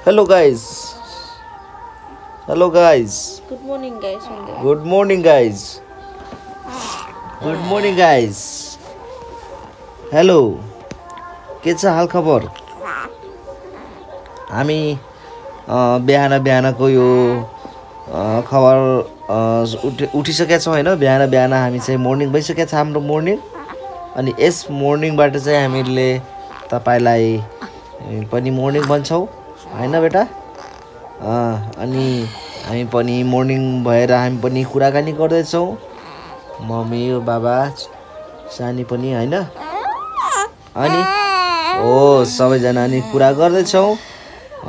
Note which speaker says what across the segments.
Speaker 1: Hello guys. Hello guys.
Speaker 2: Good morning, guys.
Speaker 1: Good morning guys. Good morning guys. Hello. के छ हाल खबर? हामी बिहान बिहानको यो खबर उठिसकेका छौँ हैन। बिहान बिहान हामी चाहिँ मर्निङ भइसकेको छ हाम्रो मर्निङ। अनि यस मर्निङबाट चाहिँ हामीले तपाईलाई पनि मर्निङ भन्छौँ हैन बेटा? अनि हामी पनि मर्निङ भएर हामी पनि कुराकानी गर्दैछौँ। मम्मी बाबा सानी पनि हैन। अनि सबैजना अनि कुरा गर्दैछौँ।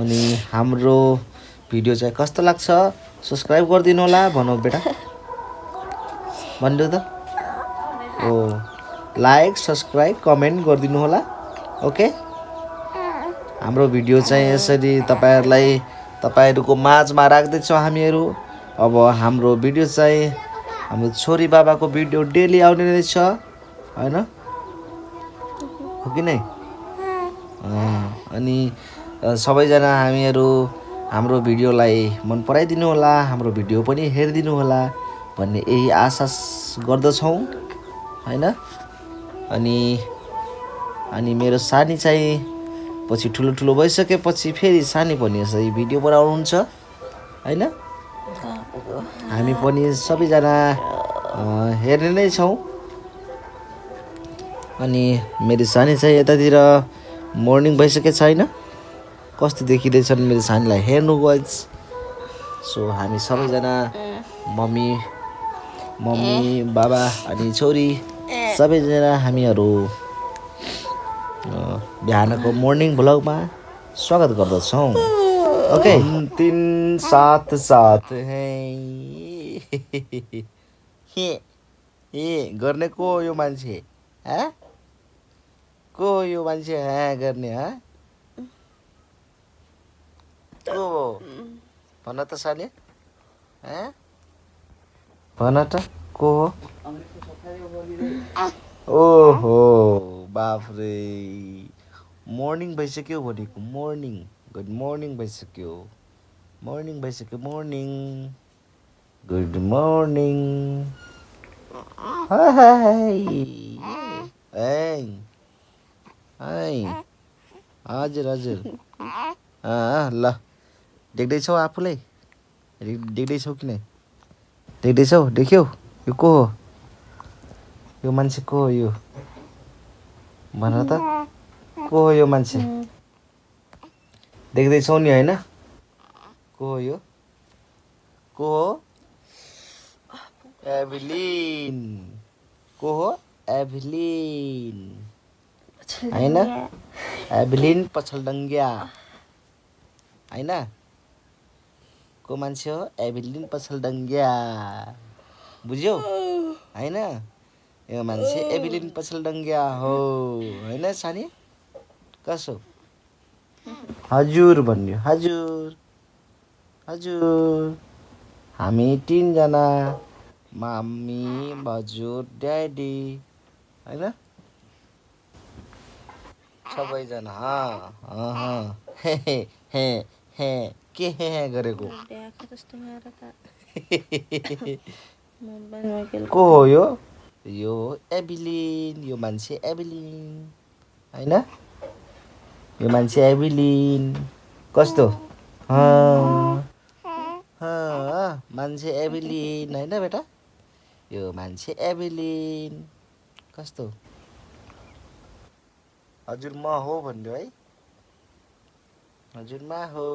Speaker 1: अनि हाम्रो भिडियो चाहिँ कस्तो लाग्छ सब्स्क्राइब गरिदिनु होला भनौ बेटा। भन्नु त। लाइक सब्स्क्राइब कमेन्ट गरिदिनु होला। ओके। हाम्रो भिडियो चाहिँ यसरी तपाईहरुको माझमा राख्दैछौँ हामीहरु। अब हाम्रो भिडियो चाहिँ हाम्रो छोरी बाबाको भिडियो डेली आउने रहेछ हैन? हो कि नै? अनि सबैजना हामीहरु हाम्रो भिडियोलाई मन पराइदिनु होला, हाम्रो भिडियो पनि हेरिदिनु होला भन्ने यही आशा गर्दछौँ हैन? अनि मेरो सानी चाहिँ पछि ठुलो भइसकेपछि फेरि सानी पनि यसरी भिडियो बनाउनुहुन्छ हैन? हामी पनि सबैजना हेर्ने नै छौँ। अनि मेरो सानी चाहिँ यतातिर मर्निङ भइसकेको छैन। कस्तो देखिदैछन् मेरो सानीलाई हेर्नु गाइस। सो हामी सबैजना मम्मी बाबा अनि छोरी सबैजना हामीहरु बिहानको मर्निङ भ्लगमा स्वागत गर्दछौँ। ओके। हम तीन साथ हैं। हे गर्ने को यो मान्छे? ह? को यो मान्छे ह गर्ने ह? को भन त साले? ह? भन त को हो? ओहो बाफ रे। मर्निङ भइसक्यो भनेको मर्निङ। गुड मर्निङ भइसक्यो। मर्निङ भइसक्यो मर्निङ। Good morning. हाय। हजुर ल। देख्दैछौ आफुलाई? देख्दैछौ कि नै? देख्दैछौ? देख्यौ? यो को हो? यो मान्छे को हो यो? भन त को हो यो मान्छे? देख्दैछौ नि हैन? को हो यो? को हो? एभलिन। को हो? एभलिन हैन? एभलिन पछलडङ्ग्या हैन? को मान्छे हो? एभलिन पछलडङ्ग्या। बुझ्यौ? हैन? यो मान्छे एभलिन पछलडङ्ग्या हो हैन सानी? कसो? हजुर भन्यो। हजुर। हजुर। हामी तीन जना मम्मी हजुर ड्याडी हैन? सबैजना के हे गरेको? को हो यो? यो एभलिन। यो मान्छे एभलिन हैन? यो मान्छे एभलिन। कस्तो? मान्छे एभलिन हैन बेटा? यो मान्छे एभलिन। कस्तो? हजुर म हो भन्नु है? हजुर म हो।